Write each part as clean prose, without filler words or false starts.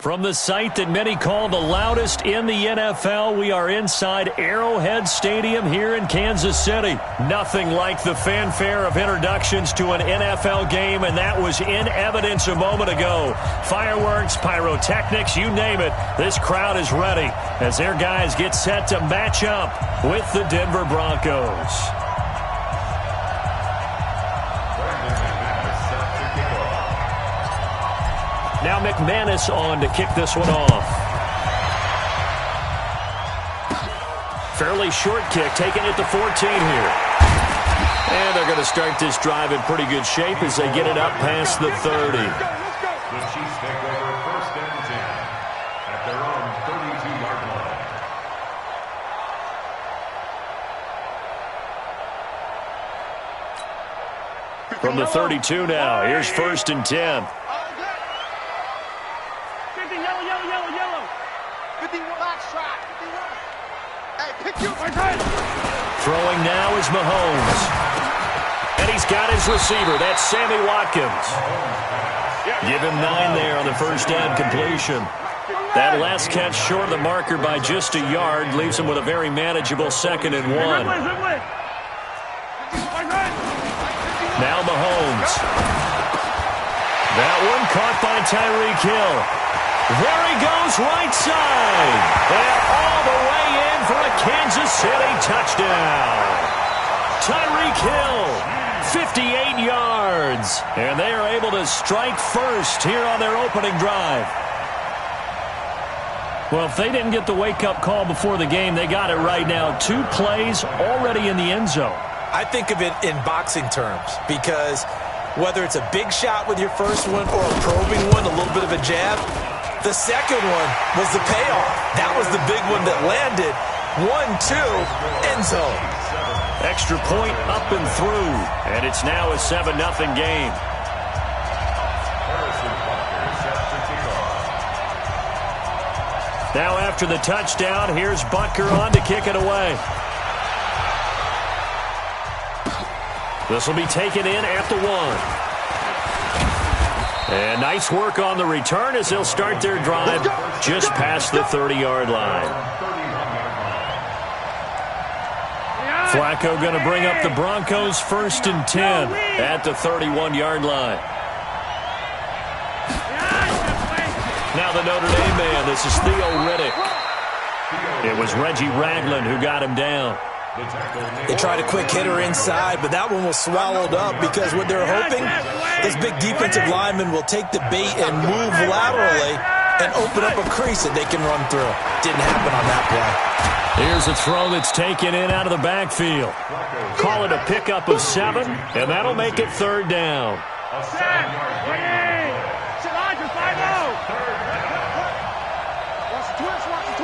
From the site that many call the loudest in the NFL, we are inside Arrowhead Stadium here in Kansas City. Nothing like the fanfare of introductions to an NFL game, and that was in evidence a moment ago. Fireworks, pyrotechnics, you name it. This crowd is ready as their guys get set to match up with the Denver Broncos. Now McManus on to kick this one off. Fairly short kick, taking it to 14 here. And they're going to start this drive in pretty good shape as they get it up past the 30. The Chiefs take over first and 10 at their own 32-yard line. From the 32 now, here's first and 10. Throwing now is Mahomes. And he's got his receiver. That's Sammy Watkins. Give him 9 there on the first down completion. That last catch short of the marker by just a yard leaves him with a very manageable 2nd and 1. Now Mahomes. That one caught by Tyreek Hill. There he goes, right side. And all the way in for a Kansas City touchdown. Tyreek Hill, 58 yards. And they are able to strike first here on their opening drive. Well, if they didn't get the wake-up call before the game, they got it right now. 2 plays already in the end zone. I think of it in boxing terms because whether it's a big shot with your first one or a probing one, a little bit of a jab, the second one was the payoff. That was the big one that landed. 1-2, end zone. Extra point up and through, and it's now a 7-0 game. Now after the touchdown, here's Butker on to kick it away. This will be taken in at the 1. And nice work on the return as they'll start their drive just past the 30-yard line. Flacco going to bring up the Broncos first and 10 at the 31-yard line. Now the Notre Dame man, this is Theo Riddick. It was Reggie Ragland who got him down. They tried a quick hitter inside, but that one was swallowed up because what they're hoping, this big defensive lineman will take the bait and move laterally and open up a crease that they can run through. Didn't happen on that play. Here's a throw that's taken in out of the backfield. Call it a pickup of 7, and that'll make it 3rd down.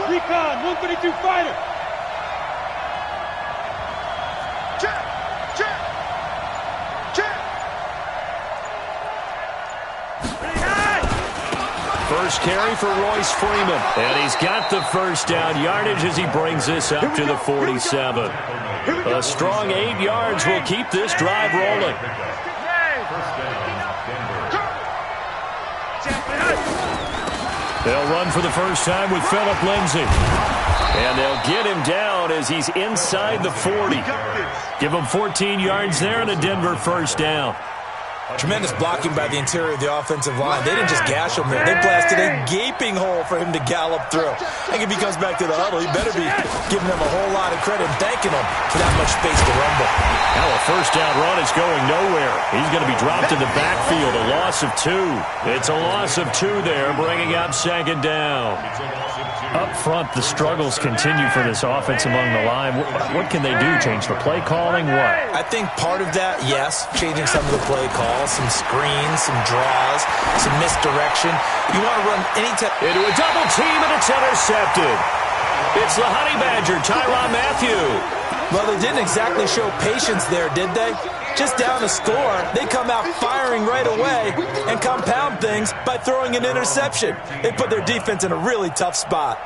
Recon, 132 fighter. First carry for Royce Freeman. And he's got the first down yardage as he brings this up to the 47. A strong 8 yards will keep this drive rolling. They'll run for the first time with Phillip Lindsay. And they'll get him down as he's inside the 40. Give him 14 yards there and a Denver first down. Tremendous blocking by the interior of the offensive line. They didn't just gash him there. They blasted a gaping hole for him to gallop through. I think if he comes back to the huddle, he better be giving them a whole lot of credit and thanking them for that much space to rumble. Now a first down run is going nowhere. He's going to be dropped in the backfield, a loss of 2. It's a loss of 2 there, bringing up 2nd down. Up front, the struggles continue for this offense among the line. What can they do? Change the play calling? What? I think part of that, yes, changing some of the play calls, some screens, some draws, some misdirection. You want to run any type into a double team, and it's intercepted. It's the Honey Badger, Tyrann Mathieu. Well, they didn't exactly show patience there, did they? Just down a score, they come out firing right away and compound things by throwing an interception. They put their defense in a really tough spot.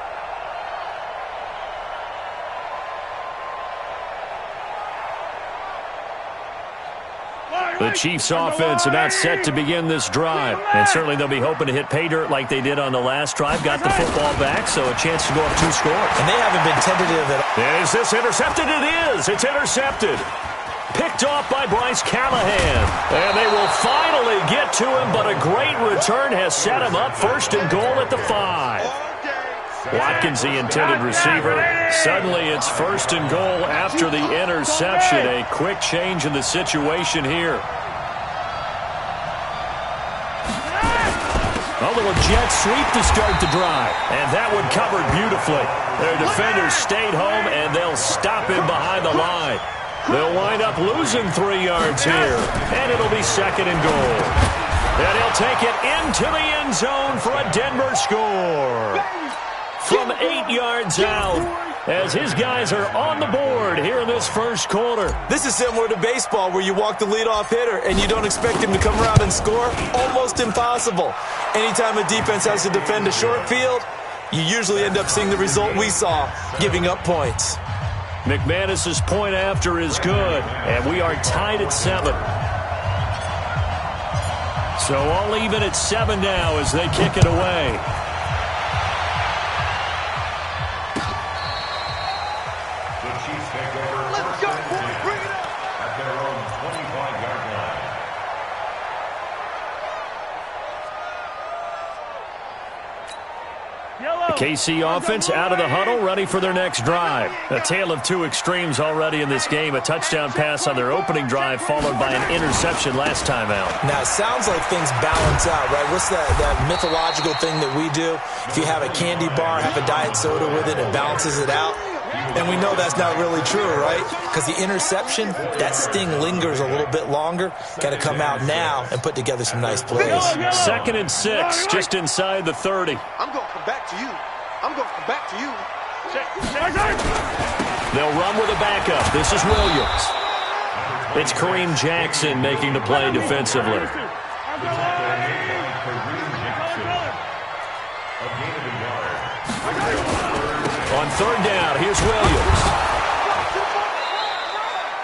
The Chiefs offense are not set to begin this drive. And certainly they'll be hoping to hit pay dirt like they did on the last drive. Got the football back, so a chance to go up 2 scores. And they haven't been tentative at all. And is this intercepted? It is. It's intercepted. Picked off by Bryce Callahan. And they will finally get to him, but a great return has set him up 1st and goal at the 5. Watkins, the intended receiver. Suddenly it's 1st and goal after the interception. A quick change in the situation here. A little jet sweep to start the drive. And that one covered beautifully. Their defenders stayed home, and they'll stop him behind the line. They'll wind up losing 3 yards here. And it'll be 2nd and goal. And he'll take it into the end zone for a Denver score. From 8 yards out, as his guys are on the board here in this 1st quarter. This is similar to baseball where you walk the leadoff hitter and you don't expect him to come around and score. Almost impossible. Anytime a defense has to defend a short field, you usually end up seeing the result we saw, giving up points. McManus's point after is good, and we are tied at 7. So all even at 7 now as they kick it away. KC offense out of the huddle, ready for their next drive. A tale of 2 extremes already in this game. A touchdown pass on their opening drive, followed by an interception last time out. Now, it sounds like things balance out, right? What's that mythological thing that we do? If you have a candy bar, have a diet soda with it, it balances it out. And we know that's not really true, right? Because the interception, that sting lingers a little bit longer. Got to come out now and put together some nice plays. 2nd and 6, just inside the 30. I'm going to come back to you. I'm going to come back to you. They'll run with a backup. This is Williams. It's Kareem Jackson making the play defensively. On 3rd down, here's Williams.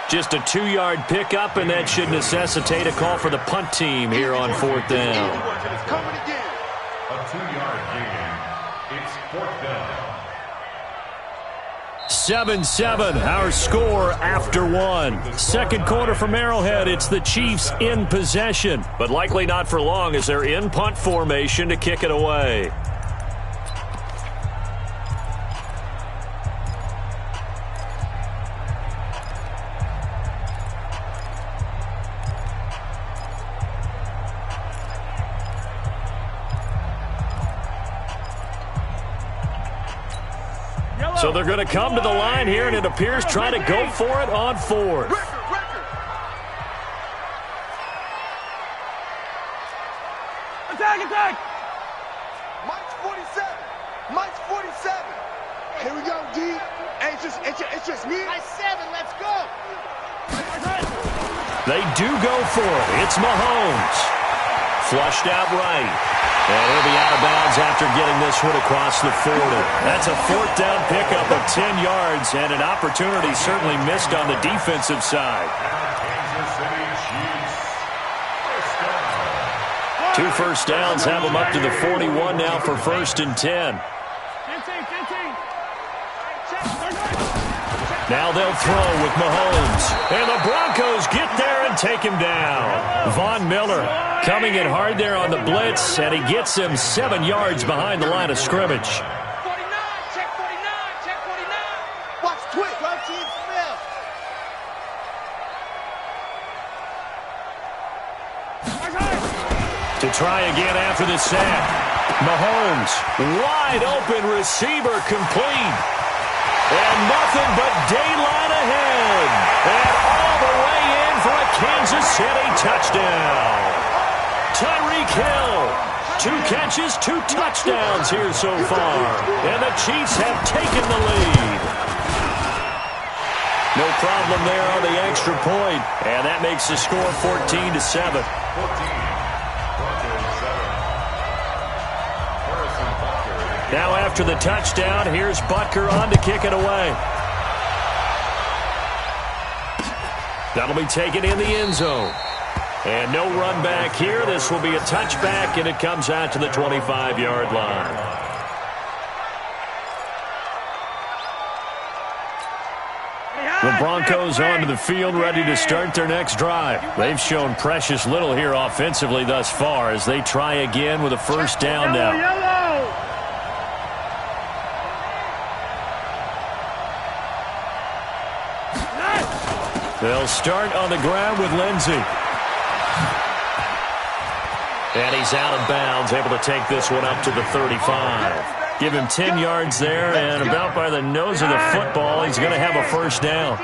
Just a 2-yard pickup, and that should necessitate a call for the punt team here on 4th down. A 2-yard gain. It's 4th down. 7-7, our score after 1. 2nd quarter from Arrowhead. It's the Chiefs in possession, but likely not for long as they're in punt formation to kick it away. So they're going to come to the line here, and it appears trying to go for it on 4th. Attack, attack! Mike's 47. Mike's 47. Here we go, D. Hey, it's just me. Mike's 7. Let's go. They do go for it. It's Mahomes. Flushed out right. And he'll be out of bounds after getting this one across the 40. That's a 4th down pickup of 10 yards, and an opportunity certainly missed on the defensive side. Kansas City Chiefs. 2 first downs have them up to the 41 now for 1st and 10. 15. Now they'll throw with Mahomes. And the Broncos get there and take him down. Von Miller coming in hard there on the blitz, and he gets him 7 yards behind the line of scrimmage. 49. Check 49. Check 49. Watch Twitch. 13 Smith. To try again after the sack. Mahomes, wide open receiver, complete. And nothing but daylight ahead. And all the way in for a Kansas City touchdown. Tyreek Hill, 2 catches, 2 touchdowns here so far. And the Chiefs have taken the lead. No problem there on the extra point. And that makes the score 14-7. 14. Now after the touchdown, here's Butker on to kick it away. That'll be taken in the end zone. And no run back here. This will be a touchback, and it comes out to the 25-yard line. The Broncos onto the field, ready to start their next drive. They've shown precious little here offensively thus far as they try again with a first down now. They'll start on the ground with Lindsey. And he's out of bounds, able to take this one up to the 35. Give him 10 yards there, and about by the nose of the football, he's going to have a first down.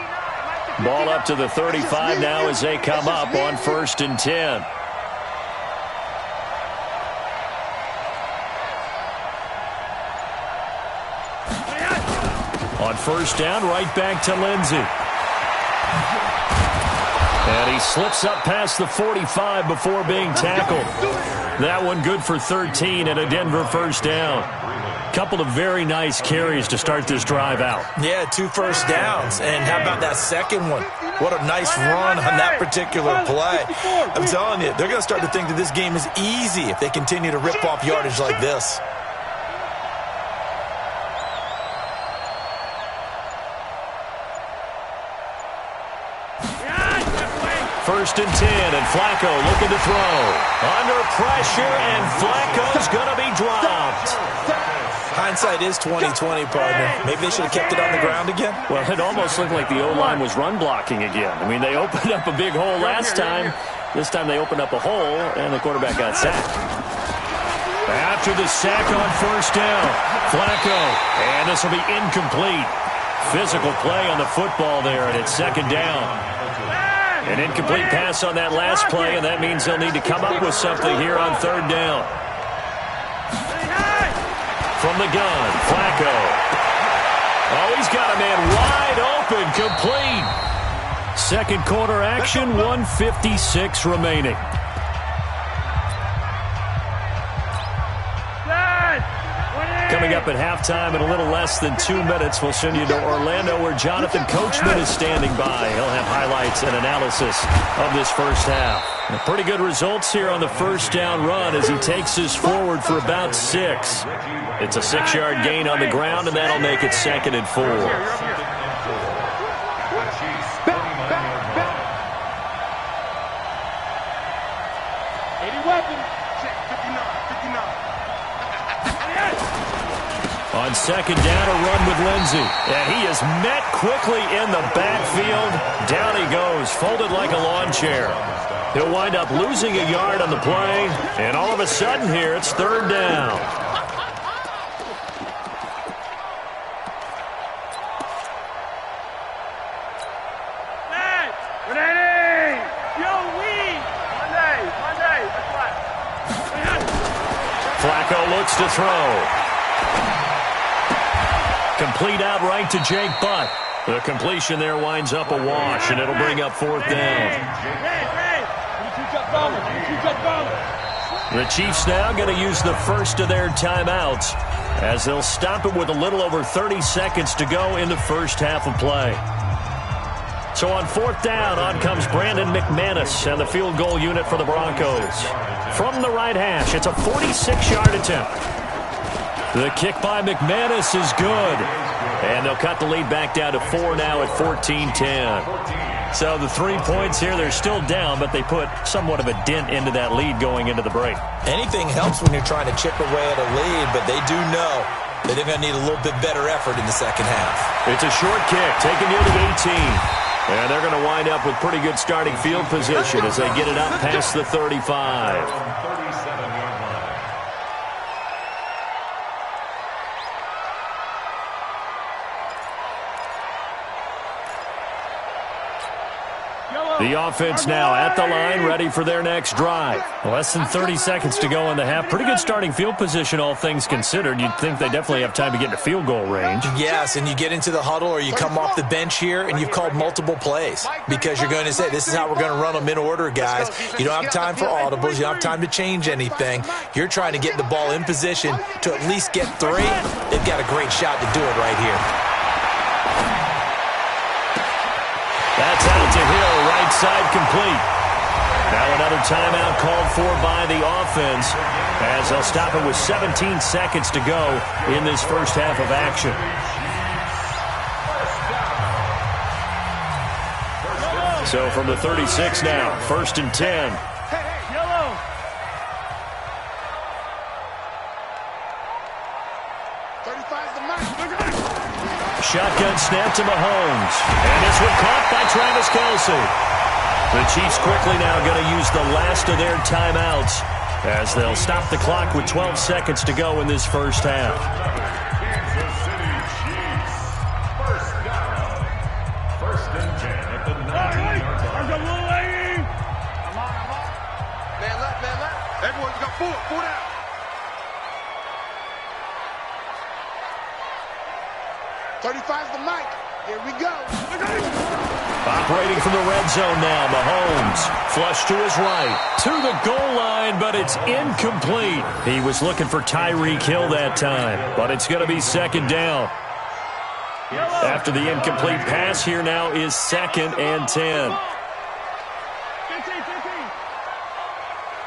Ball up to the 35 now as they come up on 1st and 10. On first down, right back to Lindsey. And he slips up past the 45 before being tackled. That one good for 13 and a Denver first down. Couple of very nice carries to start this drive out. Yeah, 2 first downs. And how about that second one? What a nice run on that particular play. I'm telling you, they're going to start to think that this game is easy if they continue to rip off yardage like this. First and 10, and Flacco looking to throw. Under pressure, and Flacco's going to be dropped. Hindsight is 20/20, partner. Maybe they should have kept it on the ground again. Well, it almost looked like the O-line was run blocking again. I mean, they opened up a big hole last time. This time they opened up a hole, and the quarterback got sacked. After the sack on first down, Flacco, and this will be incomplete. Physical play on the football there, and it's second down. An incomplete pass on that last play, and that means they'll need to come up with something here on third down. From the gun, Flacco. Oh, he's got a man wide open, complete. Second quarter action, 1:56 remaining. Coming up at halftime in a little less than 2 minutes, we'll send you to Orlando where Jonathan Coachman is standing by. He'll have highlights and analysis of this first half. And pretty good results here on the first down run as he takes this forward for about 6. It's a 6-yard gain on the ground, and that'll make it 2nd and 4. On second down, a run with Lindsey. And he is met quickly in the backfield. Down he goes, folded like a lawn chair. He'll wind up losing a yard on the play. And all of a sudden here, it's third down. Flacco looks to throw. Complete out right to Jake Butt. The completion there winds up a wash, and it'll bring up fourth down. The Chiefs now going to use the first of their timeouts as they'll stop it with a little over 30 seconds to go in the first half of play. So on fourth down, on comes Brandon McManus and the field goal unit for the Broncos. From the right hash, it's a 46-yard attempt. The kick by McManus is good. And they'll cut the lead back down to 4 now at 14-10. So the 3 points here, they're still down, but they put somewhat of a dent into that lead going into the break. Anything helps when you're trying to chip away at a lead, but they do know that they're going to need a little bit better effort in the second half. It's a short kick, taken near the 18. And they're going to wind up with pretty good starting field position as they get it up past the 35. The offense now at the line, ready for their next drive. Less than 30 seconds to go in the half. Pretty good starting field position, all things considered. You'd think they definitely have time to get into field goal range. Yes, and you get into the huddle or you come off the bench here and you've called multiple plays because you're going to say, this is how we're going to run them in order, guys. You don't have time for audibles. You don't have time to change anything. You're trying to get the ball in position to at least get 3. They've got a great shot to do it right here. That's out to Hill, right side complete. Now another timeout called for by the offense as they'll stop it with 17 seconds to go in this first half of action. So from the 36 now, 1st and 10. Yellow. Shotgun snap to Mahomes. And this one caught by Travis Kelce. The Chiefs quickly now going to use the last of their timeouts as they'll stop the clock with 12 seconds to go in this first half. Kansas City Chiefs. First down. 1st and 10 at the 19-yard line. Man left. Everyone's got four down. "35's the mic. Here we go." Operating from the red zone now, Mahomes. Flush to his right. To the goal line, but it's incomplete. He was looking for Tyreek Hill that time, but it's going to be 2nd down. After the incomplete pass, here now is 2nd and 10.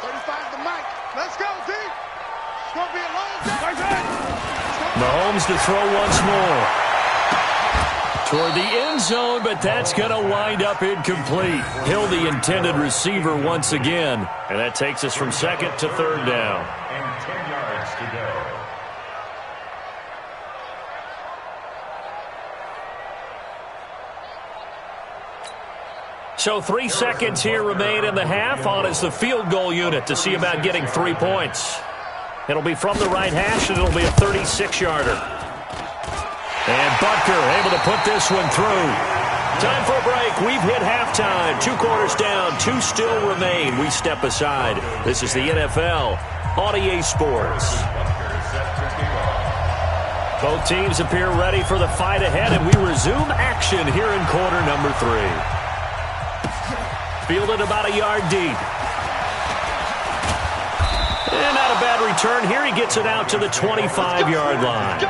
35's the mic. Let's go, D. It's going to be a long day. Mahomes to throw once more. Toward the end zone, but that's going to wind up incomplete. Hill, the intended receiver once again. And that takes us from 2nd to 3rd down. And 10 yards to go. So 3 seconds here remain in the half. On is the field goal unit to see about getting 3 points. It'll be from the right hash, and it'll be a 36-yarder. And Butker able to put this one through. Time for a break. We've hit halftime. 2 quarters down. 2 still remain. We step aside. This is the NFL on EA Sports. Both teams appear ready for the fight ahead, and we resume action here in quarter number 3. Fielded about a yard deep. And not a bad return here. He gets it out to the 25-yard line.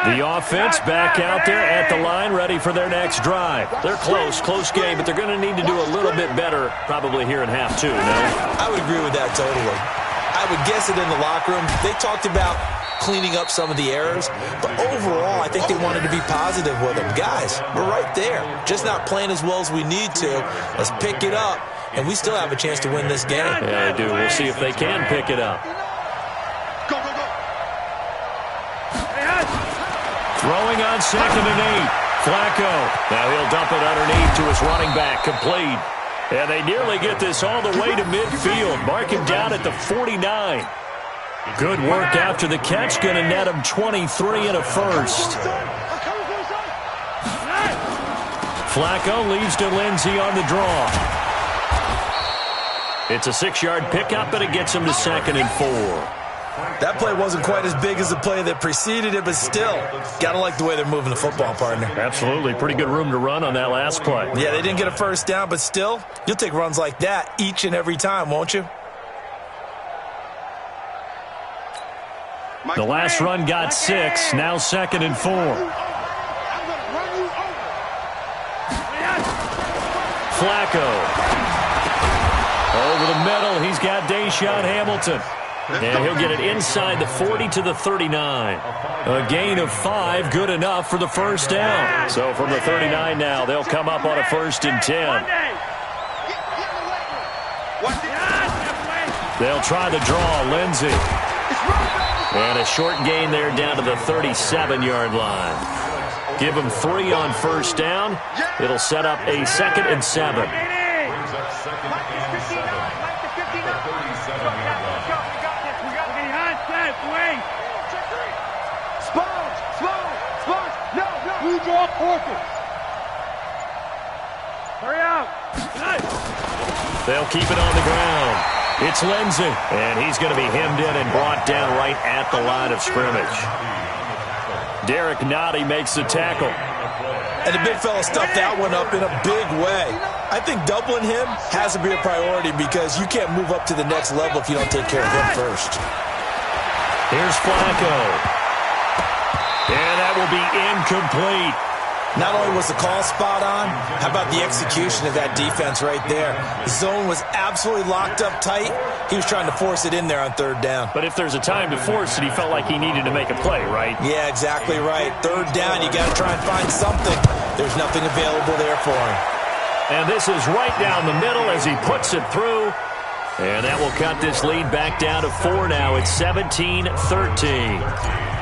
The offense back out there at the line, ready for their next drive. They're close game, but they're going to need to do a little bit better probably here in half 2, no? I would agree with that totally. I would guess it in the locker room. They talked about cleaning up some of the errors, but overall, I think they wanted to be positive with them. Guys, we're right there. Just not playing as well as we need to. Let's pick it up, and we still have a chance to win this game. Yeah, I do. We'll see if they can pick it up. Throwing on 2nd and 8. Flacco. Now he'll dump it underneath to his running back. Complete. And they nearly get this all the way to midfield. Mark him down at the 49. Good work after the catch. Going to net him 23 and a first. Flacco leaves to Lindsey on the draw. It's a 6-yard pickup, but it gets him to 2nd and 4. That play wasn't quite as big as the play that preceded it, but still, got to like the way they're moving the football, partner. Absolutely. Pretty good room to run on that last play. Yeah, they didn't get a first down, but still, you'll take runs like that each and every time, won't you? The last run got 6, now 2nd and 4. Flacco. Over the middle, he's got Deshaun Hamilton. And he'll get it inside the 40 to the 39. A gain of 5, good enough for the first down. So from the 39 now, they'll come up on a 1st and 10. They'll try the draw, Lindsey. And a short gain there down to the 37-yard line. Give them 3 on first down. It'll set up a 2nd and 7. Hurry up. They'll keep it on the ground. It's Lindsey, and he's going to be hemmed in and brought down right at the line of scrimmage. Derek Nottie makes the tackle. And the big fella stuffed that one up in a big way. I think doubling him has to be a priority because you can't move up to the next level if you don't take care of him first. Here's Flacco. will be incomplete. Not only was the call spot on, how about the execution of that defense right there? The zone was absolutely locked up tight. He was trying to force it in there on third down. But if there's a time to force it, he felt like he needed to make a play, right? Yeah, exactly right. Third down, you got to try and find something. There's nothing available there for him. And this is right down the middle as he puts it through. And that will cut this lead back down to 4 now. It's 17-13.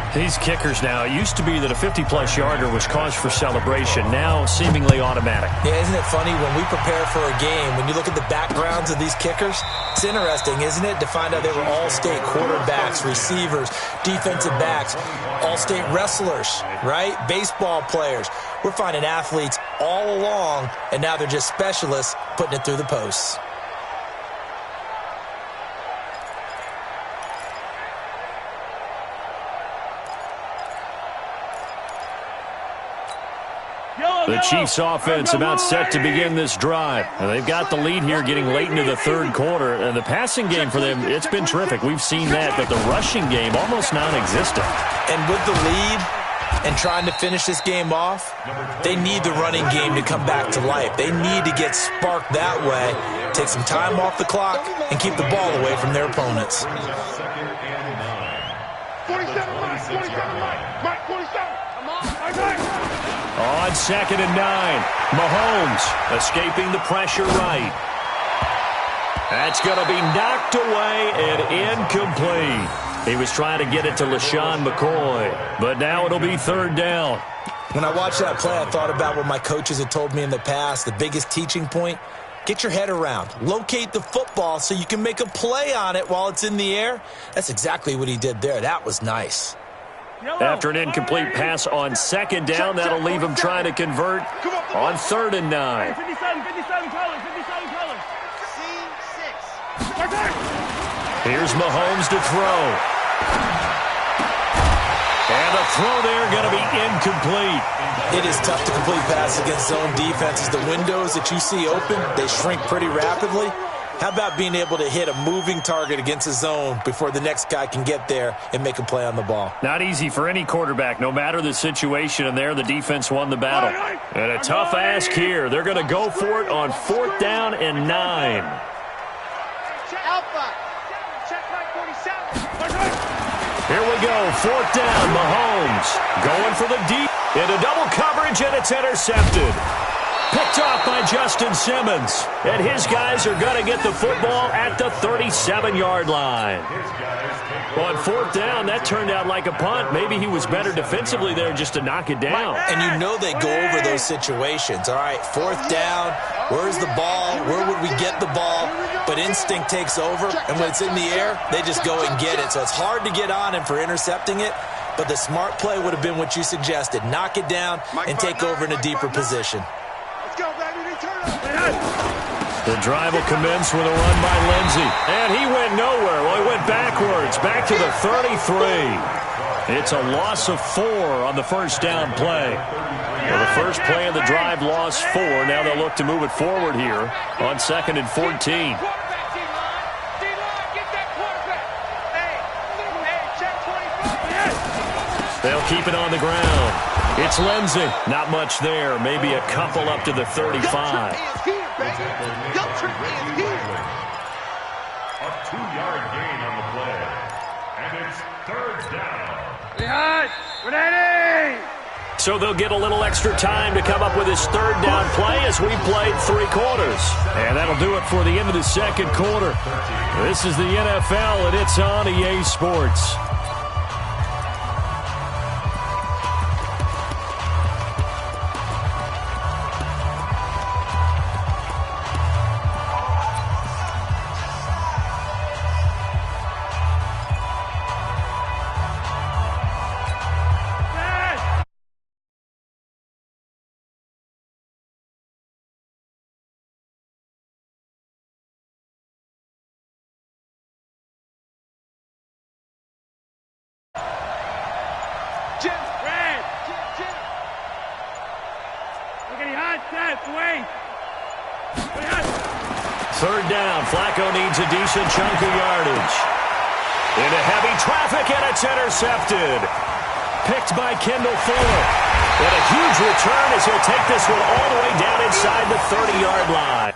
These kickers now, it used to be that a 50-plus yarder was cause for celebration. Now seemingly automatic. Yeah, isn't it funny when we prepare for a game, when you look at the backgrounds of these kickers, it's interesting, isn't it, to find out they were all-state quarterbacks, receivers, defensive backs, all-state wrestlers, right? Baseball players. We're finding athletes all along, and now they're just specialists putting it through the posts. The Chiefs offense about set to begin this drive. And they've got the lead here getting late into the third quarter. And the passing game for them, it's been terrific. We've seen that, but the rushing game almost non-existent. And with the lead and trying to finish this game off, they need the running game to come back to life. They need to get sparked that way, take some time off the clock, and keep the ball away from their opponents. 47, Mike, 47. Come on. On 2nd and 9, Mahomes escaping the pressure right. That's going to be knocked away and incomplete. He was trying to get it to LaShawn McCoy, but now it'll be third down. When I watched that play, I thought about what my coaches had told me in the past. The biggest teaching point, get your head around. Locate the football so you can make a play on it while it's in the air. That's exactly what he did there. That was nice. After an incomplete pass on 2nd down, that'll leave him trying to convert on 3rd and 9. 57 colors. C6. Here's Mahomes to throw. And the throw there going to be incomplete. It is tough to complete passes against zone defenses. The windows that you see open, they shrink pretty rapidly. How about being able to hit a moving target against a zone before the next guy can get there and make a play on the ball? Not easy for any quarterback, no matter the situation, and there the defense won the battle. And a tough ask here. They're going to go for it on 4th down and 9. Alpha. Check my 47. Here we go, 4th down, Mahomes going for the deep into double coverage, and it's intercepted. Picked off by Justin Simmons. And his guys are going to get the football at the 37-yard line. On 4th down, that turned out like a punt. Maybe he was better defensively there just to knock it down. And you know they go over those situations. All right, 4th down, where's the ball? Where would we get the ball? But instinct takes over, and when it's in the air, they just go and get it. So it's hard to get on him for intercepting it, but the smart play would have been what you suggested. Knock it down and take over in a deeper position. The drive will commence with a run by Lindsey. And he went nowhere. Well, he went backwards, back to the 33. It's a loss of 4 on the first down play. Well, the first play of the drive lost 4. Now they'll look to move it forward here on 2nd and 14. They'll keep it on the ground. It's Lindsey. Not much there. Maybe a couple up to the 35. A 2-yard gain on the play. And it's 3rd down. So they'll get a little extra time to come up with his 3rd down play as we played 3 quarters. And that'll do it for the end of the 2nd quarter. This is the NFL, and it's on EA Sports. Third down. Flacco needs a decent chunk of yardage. Into heavy traffic, and it's intercepted. picked by Kendall Fuller. And a huge return as he'll take this one all the way down inside the 30-yard line.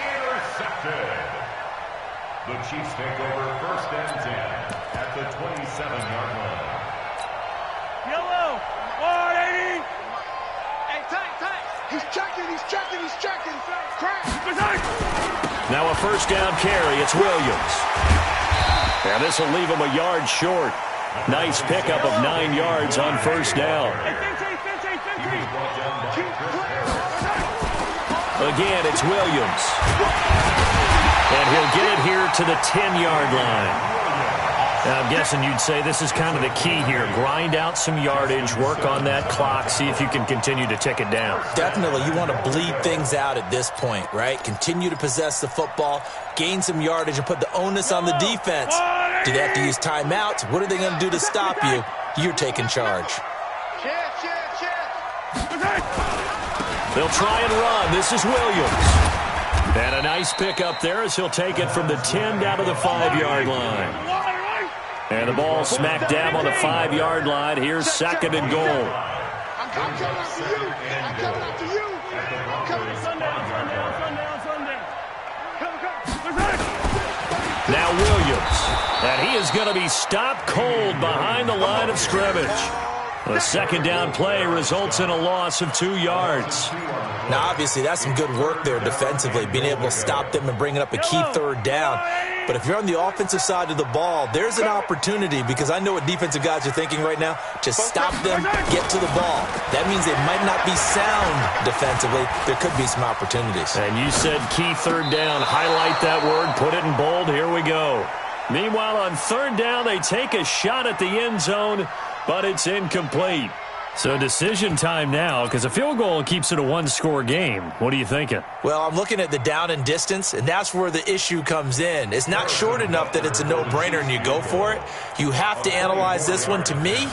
Intercepted. The Chiefs take over 1st and 10 at the 27-yard line. Yellow. 180. Hey, tight. He's checking. Crash. Now a 1st down carry. It's Williams. And this will leave him a yard short. Nice pickup of 9 yards on 1st down. Again, it's Williams. And he'll get it here to the 10-yard line. Now, I'm guessing you'd say this is kind of the key here. Grind out some yardage, work on that clock, see if you can continue to tick it down. Definitely, you want to bleed things out at this point, right? Continue to possess the football, gain some yardage, and put the onus on the defense. Do they have to use timeouts? What are they going to do to stop you? You're taking charge. They'll try and run. This is Williams. And a nice pick up there as he'll take it from the 10 down to the 5-yard line. And the ball smack dab on the 5-yard line. Here's 2nd and goal. I'm coming after you. Now Williams. And he is going to be stopped cold behind the line of scrimmage. The 2nd down play results in a loss of 2 yards. Now, obviously, that's some good work there defensively, being able to stop them and bringing up a key 3rd down. But if you're on the offensive side of the ball, there's an opportunity, because I know what defensive guys are thinking right now. Just stop them, get to the ball. That means they might not be sound defensively. There could be some opportunities. And you said key 3rd down. Highlight that word. Put it in bold. Here we go. Meanwhile, on 3rd down, they take a shot at the end zone, but it's incomplete. So decision time now, because a field goal keeps it a 1-score game. What are you thinking? Well, I'm looking at the down and distance, and that's where the issue comes in. It's not short enough that it's a no-brainer and you go for it. You have to analyze this one. To me,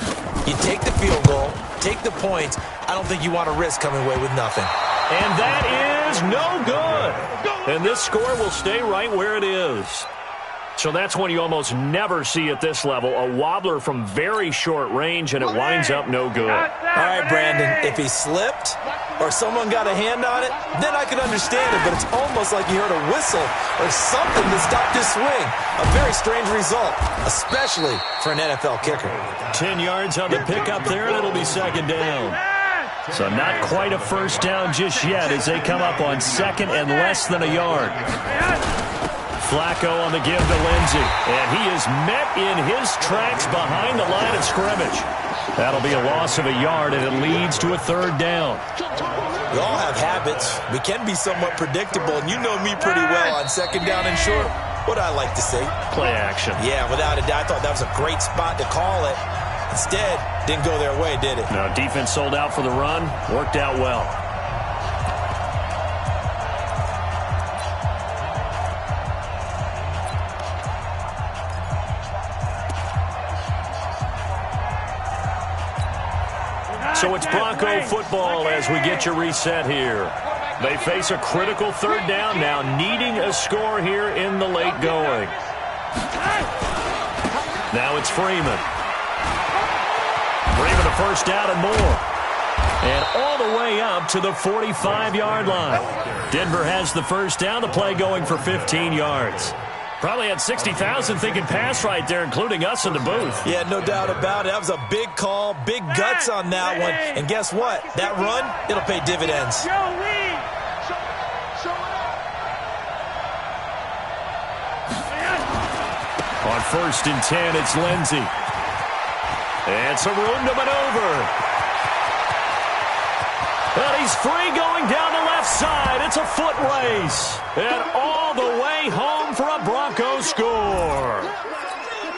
you take the field goal, take the points. I don't think you want to risk coming away with nothing. And that is no good. And this score will stay right where it is. So that's one you almost never see at this level. A wobbler from very short range, and it winds up no good. All right, Brandon, if he slipped or someone got a hand on it, then I could understand it, but it's almost like you heard a whistle or something that stopped his swing. A very strange result, especially for an NFL kicker. 10 yards on the pickup there, and it'll be 2nd down. So not quite a 1st down just yet as they come up on 2nd and less than a yard. Flacco on the give to Lindsey. And he is met in his tracks behind the line of scrimmage. That'll be a loss of a yard, and it leads to a 3rd down. We all have habits. We can be somewhat predictable, and you know me pretty well on 2nd down and short. What I like to see. Play action. Yeah, without a doubt. I thought that was a great spot to call it. Instead, didn't go their way, did it? No, defense sold out for the run. Worked out well. So it's Bronco football as we get you reset here. They face a critical 3rd down now, needing a score here in the late going. Now it's Freeman. Freeman a 1st down and more. And all the way up to the 45-yard line. Denver has the 1st down, the play going for 15 yards. Probably had 60,000 thinking pass right there, including us in the booth. Yeah, no doubt about it. That was a big call, big guts on that one. And guess what? That run, it'll pay dividends. On 1st and 10, it's Lindsey. And some room to maneuver. But he's He's free going down the left side. It's a foot race. And all the way home for a Bronco score.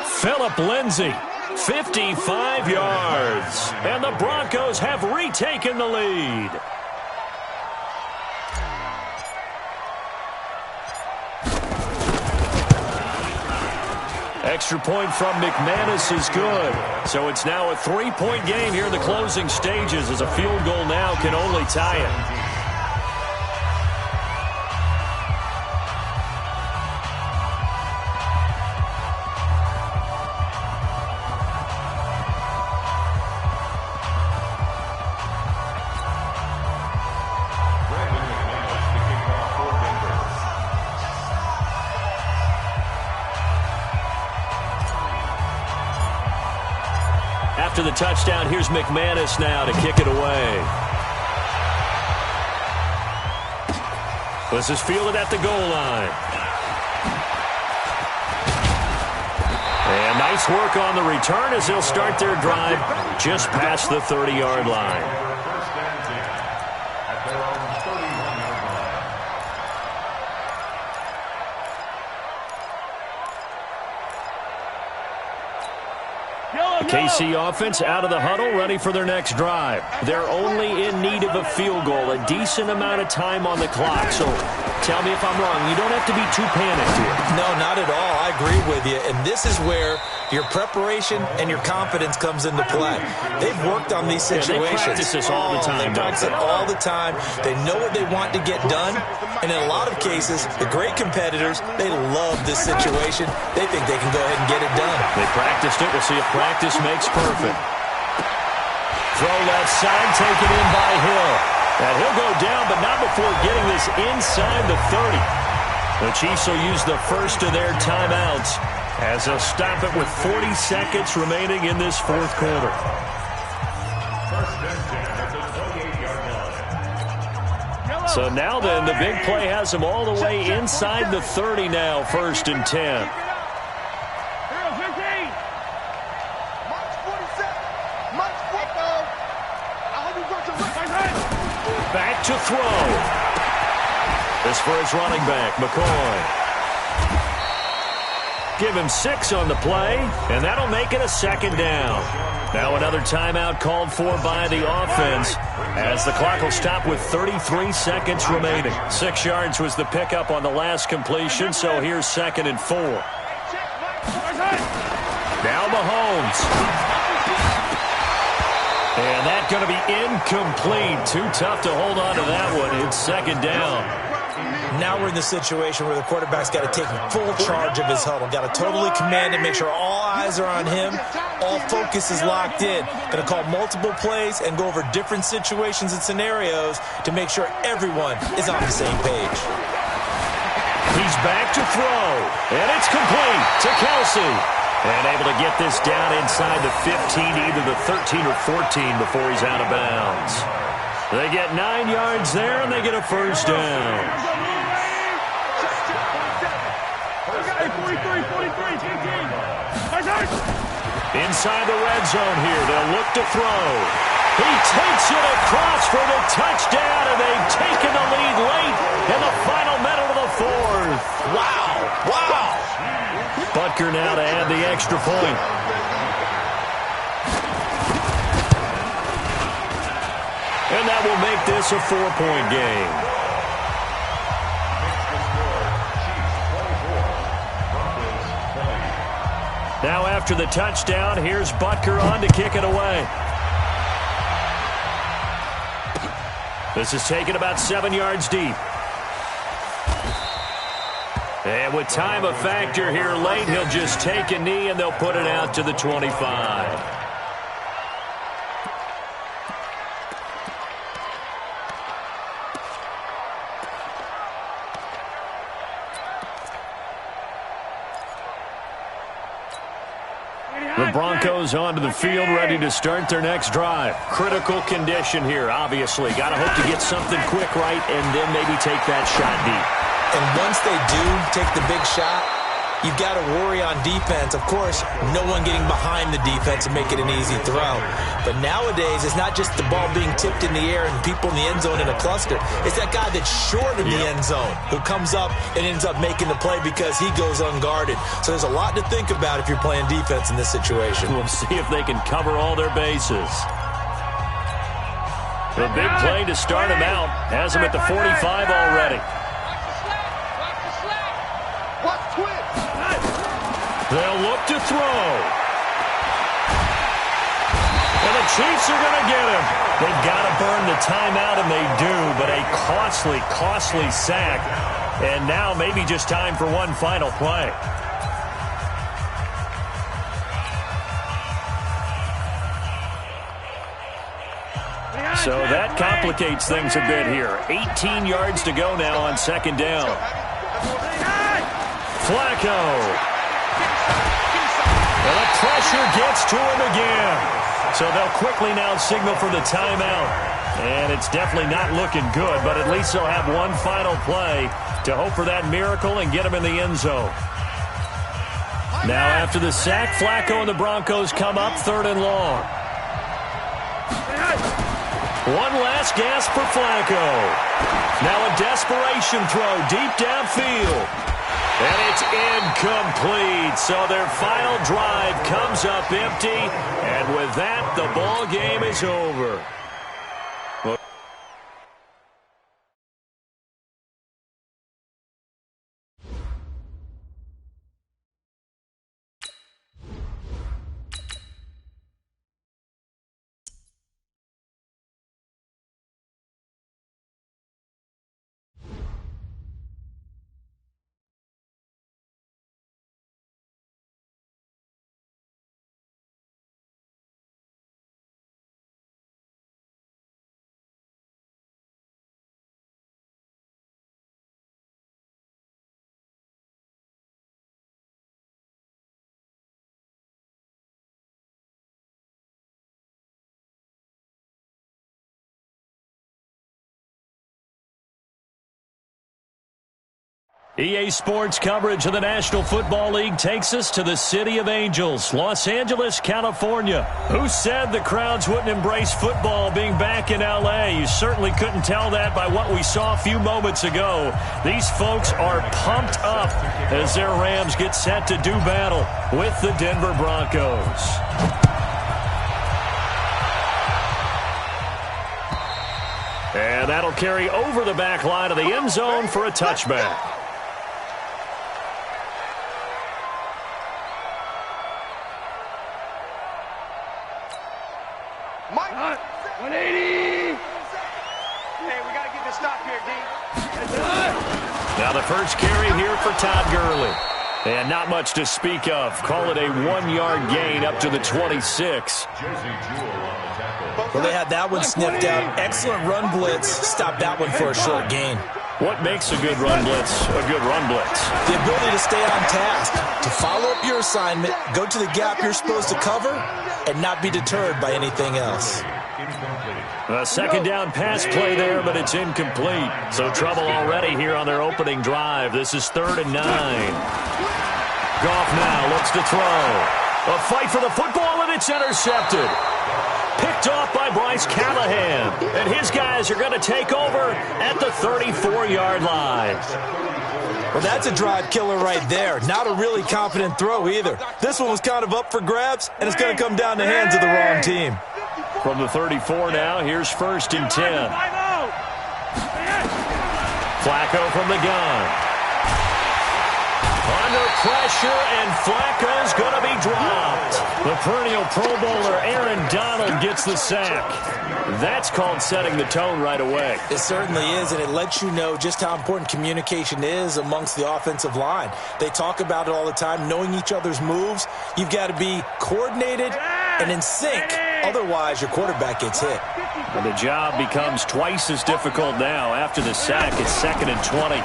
Phillip Lindsay, 55 yards. And the Broncos have retaken the lead. Extra point from McManus is good. So it's now a 3-point game here in the closing stages, as a field goal now can only tie it. After the touchdown, here's McManus now to kick it away. This is fielded at the goal line. And nice work on the return as they'll start their drive just past the 30-yard line. KC offense out of the huddle, ready for their next drive. They're only in need of a field goal, a decent amount of time on the clock. So tell me if I'm wrong. You don't have to be too panicked here. No, not at all. I agree with you. And this is where your preparation and your confidence comes into play. They've worked on these situations. Yeah, they practice this all the time. They practice it all the time. They know what they want to get done. And in a lot of cases, the great competitors, they love this situation. They think they can go ahead and get it done. They practiced it. We'll see if practice makes perfect. Throw left side, taken in by Hill. And he'll go down, but not before getting this inside the 30. The Chiefs will use the first of their timeouts as they'll stop it with 40 seconds remaining in this fourth quarter. So now then, the big play has them all the way inside the 30 now, 1st and 10. Back to throw. This for his running back, McCoy. Give him 6 on the play, and that'll make it a 2nd down. Now another timeout called for by the offense as the clock will stop with 33 seconds remaining. 6 yards was the pickup on the last completion, so here's 2nd and 4. Now Mahomes. And that's going to be incomplete. Too tough to hold on to that one. It's 2nd down. Now we're in the situation where the quarterback's got to take full charge of his huddle. Got to totally command and make sure all eyes are on him. All focus is locked in. Going to call multiple plays and go over different situations and scenarios to make sure everyone is on the same page. He's back to throw. And it's complete to Kelsey. And able to get this down inside the 15, either the 13 or 14 before he's out of bounds. They get 9 yards there, and they get a 1st down. 43, 15. Inside the red zone here, they'll look to throw. He takes it across for the touchdown, and they've taken the lead late in the final minute of the 4th. Wow. Butker now to add the extra point. And that will make this a 4-point game. Now after the touchdown, here's Butker on to kick it away. This is taken about 7 yards deep. And with time a factor here late, he'll just take a knee and they'll put it out to the 25. The Broncos onto the field, ready to start their next drive. Critical condition here, obviously. Got to hope to get something quick right and then maybe take that shot deep. And once they do take the big shot, you've got to worry on defense. Of course, no one getting behind the defense and making an easy throw. But nowadays, it's not just the ball being tipped in the air and people in the end zone in a cluster. It's that guy that's short in the end zone who comes up and ends up making the play because he goes unguarded. So there's a lot to think about if you're playing defense in this situation. We'll see if they can cover all their bases. The big play to start him out has him at the 45 already. They'll look to throw. And the Chiefs are going to get him. They've got to burn the timeout, and they do, but a costly, costly sack. And now maybe just time for one final play. So that complicates things a bit here. 18 yards to go now on second down. Flacco. And the pressure gets to him again. So they'll quickly now signal for the timeout. And it's definitely not looking good, but at least they'll have one final play to hope for that miracle and get him in the end zone. Now after the sack, Flacco and the Broncos come up 3rd and long. One last gasp for Flacco. Now a desperation throw deep downfield. And it's incomplete. So their final drive comes up empty. And with that, the ball game is over. EA Sports coverage of the National Football League takes us to the City of Angels, Los Angeles, California. Who said the crowds wouldn't embrace football being back in L.A.? You certainly couldn't tell that by what we saw a few moments ago. These folks are pumped up as their Rams get set to do battle with the Denver Broncos. And that'll carry over the back line of the end zone for a touchback. Now the first carry here for Todd Gurley. And not much to speak of. Call it a 1-yard gain up to the 26. Well, they had that one sniffed out. Excellent run blitz. Stopped that one for a short gain. What makes a good run blitz a good run blitz? The ability to stay on task, to follow up your assignment, go to the gap you're supposed to cover, and not be deterred by anything else. A second down pass play there, but it's incomplete. So trouble already here on their opening drive. This is 3rd and 9. Goff now looks to throw. A fight for the football, and it's intercepted. Picked off by Bryce Callahan. And his guys are going to take over at the 34-yard line. Well, that's a drive killer right there. Not a really confident throw either. This one was kind of up for grabs, and it's going to come down the hands of the wrong team. From the 34 now, here's 1st and 10. Flacco from the gun. Under pressure, and Flacco's going to be dropped. The perennial Pro Bowler Aaron Donald gets the sack. That's called setting the tone right away. It certainly is, and it lets you know just how important communication is amongst the offensive line. They talk about it all the time, knowing each other's moves. You've got to be coordinated and in sync. Otherwise, your quarterback gets hit. And the job becomes twice as difficult now after the sack. It's 2nd and 20.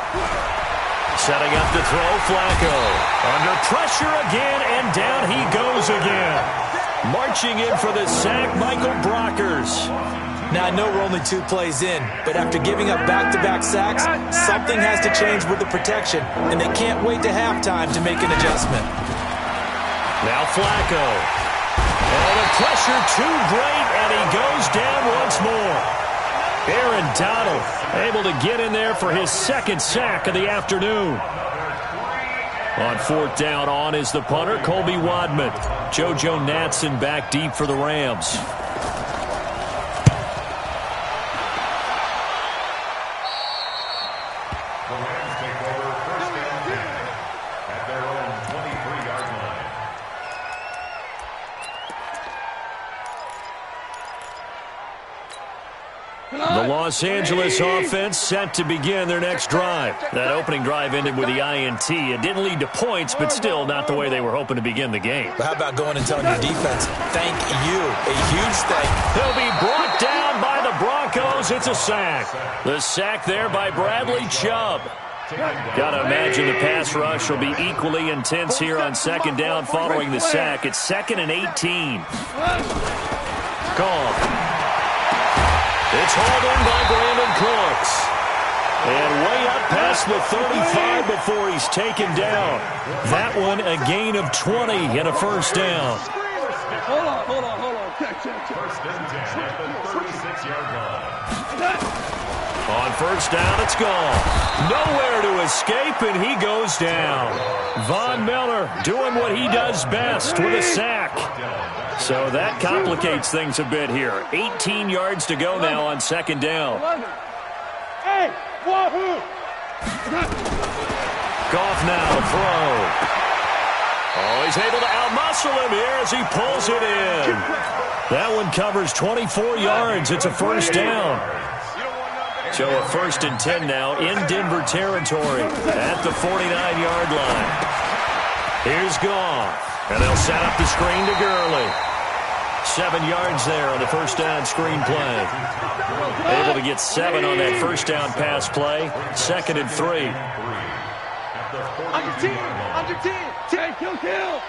Setting up to throw, Flacco. Under pressure again, and down he goes again. Marching in for the sack, Michael Brockers. Now, I know we're only 2 plays in, but after giving up back-to-back sacks, something has to change with the protection, and they can't wait to halftime to make an adjustment. Now Flacco. Oh, the pressure too great, and he goes down once more. Aaron Donald able to get in there for his second sack of the afternoon. On 4th down, on is the punter, Colby Wadman. JoJo Natson back deep for the Rams. The Los Angeles offense set to begin their next drive. That opening drive ended with the INT. It didn't lead to points, but still not the way they were hoping to begin the game. But how about going and telling your defense, thank you, a huge thank. He'll be brought down by the Broncos. It's a sack. The sack there by Bradley Chubb. Got to imagine the pass rush will be equally intense here on 2nd down following the sack. It's 2nd and 18. Gone. It's hauled in by Brandon Cooks. And way up past the 35 before he's taken down. That one a gain of 20 and a first down. Hold on. Check. First and 10 at the 36-yard line. On 1st down, it's gone. Nowhere to escape, and he goes down. Von Miller doing what he does best with a sack. So that complicates things a bit here. 18 yards to go now on 2nd down. Hey, wahoo! Goff now to throw. Oh, he's able to outmuscle him here as he pulls it in. That one covers 24 yards. It's a first down. So a 1st and 10 now in Denver territory at the 49-yard line. Here's Goff. And they'll set up the screen to Gurley. 7 yards there on the 1st down screen play. Able to get 7 on that 1st down pass play. 2nd and 3. Under 10. Take, kill.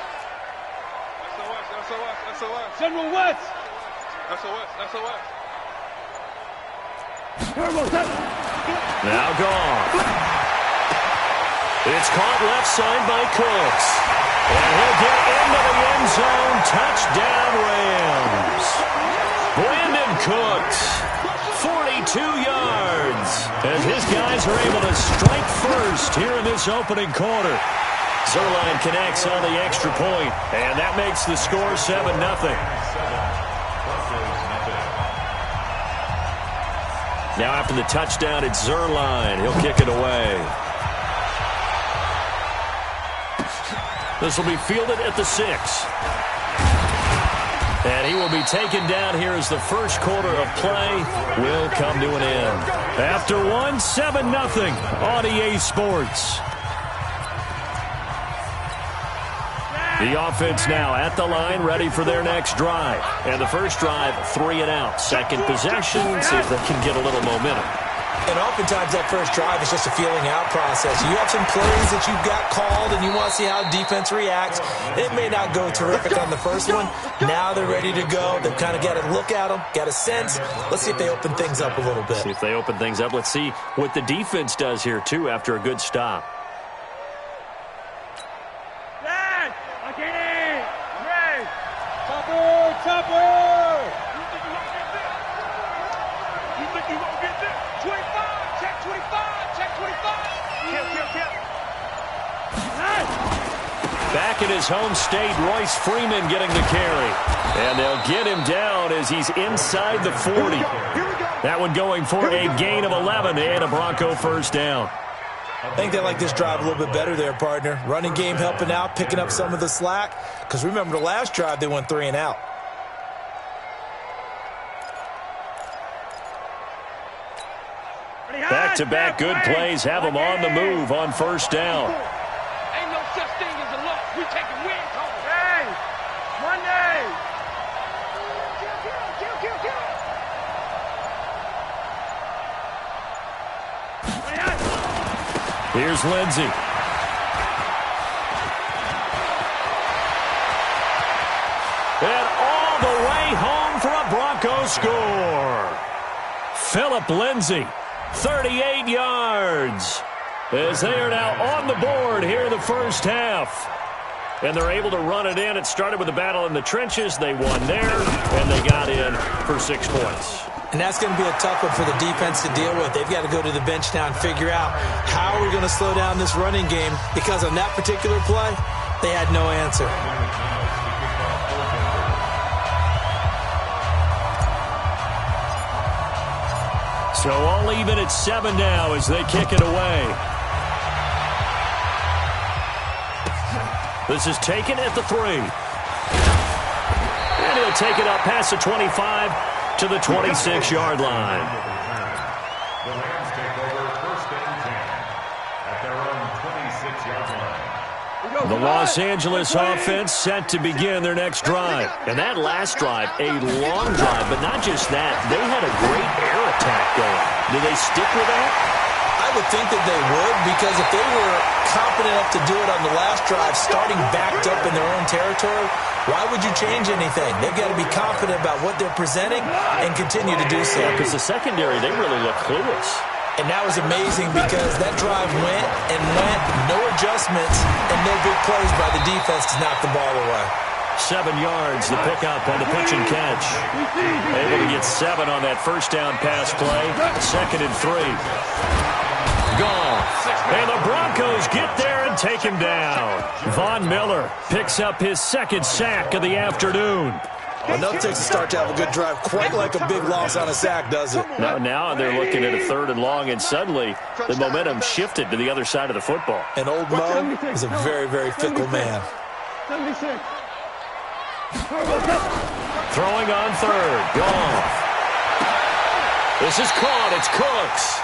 SOS. General West. SOS. Now Goff. It's caught left side by Cooks. And he'll get into the end zone. Touchdown, Rams. Brandon Cooks, 42 yards. As his guys are able to strike first here in this opening quarter. Zerline connects on the extra point, and that makes the score 7-0. Now after the touchdown, it's Zerline. He'll kick it away. This will be fielded at the 6. And he will be taken down here as the first quarter of play will come to an end. After 7-0 on EA Sports. The offense now at the line, ready for their next drive. And the first drive, 3 and out. Second possession, see if they can get a little momentum. And oftentimes that first drive is just a feeling out process. You have some plays that you've got called and you want to see how defense reacts. It may not go terrific on the first one. Now they're ready to go. They've kind of got to look at them, got a sense. Let's see if they open things up a little bit. See if they open things up. Let's see what the defense does here, too, after a good stop. Dad! I get in! Ray! Chopper! You think you won't get this? 25! Check 25! Check 25! Kill! Back in his home state, Royce Freeman getting the carry. And they'll get him down as he's inside the 40. That one going for a gain of 11 and a Bronco first down. I think they like this drive a little bit better there, partner. Running game helping out, picking up some of the slack. Because remember the last drive, they went 3 and out. Back-to-back good plays have them on the move on first down. Ain't no such thing as a loss. We taking wins home. Hey! Monday! Here's Lindsey. And all the way home for a Bronco score. Phillip Lindsay, 38 yards. As they are now on the board here in the first half. And they're able to run it in. It started with a battle in the trenches. They won there, and they got in for 6 points. And that's going to be a tough one for the defense to deal with. They've got to go to the bench now and figure out how are we going to slow down this running game, because on that particular play, they had no answer. So all even at 7 now as they kick it away. This is taken at the 3. And he'll take it up past the 25 to the 26-yard line. The Rams take over first and 10 at their own 26-yard line. The Los Angeles offense set to begin their next drive. And that last drive, a long drive, but not just that. They had a great air attack going. Do they stick with that? I would think that they would, because if they were confident enough to do it on the last drive, starting backed up in their own territory, why would you change anything? They've got to be confident about what they're presenting and continue to do so. Because the secondary, they really look clueless. And that was amazing because that drive went and went, no adjustments, and no big plays by the defense to knock the ball away. 7 yards, the pickup on the pitch and catch. Able to get 7 on that first down pass play. 2nd and 3. Gone. And the Broncos get there and take him down. Von Miller picks up his 2nd sack of the afternoon. Well, no, it takes a start to have a good drive, quite like a big loss on a sack, does it? Now they're looking at a 3rd and long, and suddenly the momentum shifted to the other side of the football. And old Mo is a very, very fickle man. 76. Throwing on 3rd. Gone. This is caught. It's Cooks.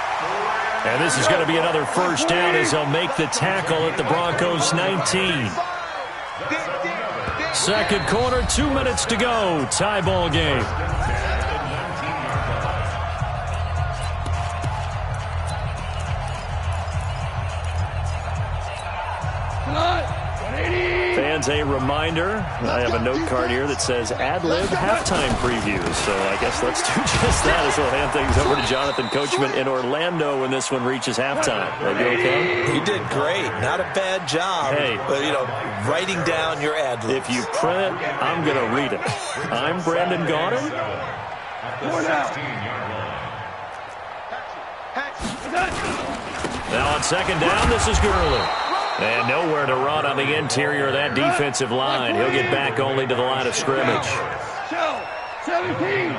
And this is going to be another first down as they'll make the tackle at the Broncos' 19. 2nd quarter, 2 minutes to go. Tie ball game. Fans, a reminder, I have a note card here that says ad-lib halftime previews. So I guess let's do just that as we'll hand things over to Jonathan Coachman in Orlando when this one reaches halftime. Are you okay? You did great. Not a bad job. Hey. But, writing down your ad-libs. If you print, I'm going to read it. I'm Brandon Gaudin. Now on 2nd down, this is Gurley. And nowhere to run on the interior of that defensive line. He'll get back only to the line of scrimmage. 17.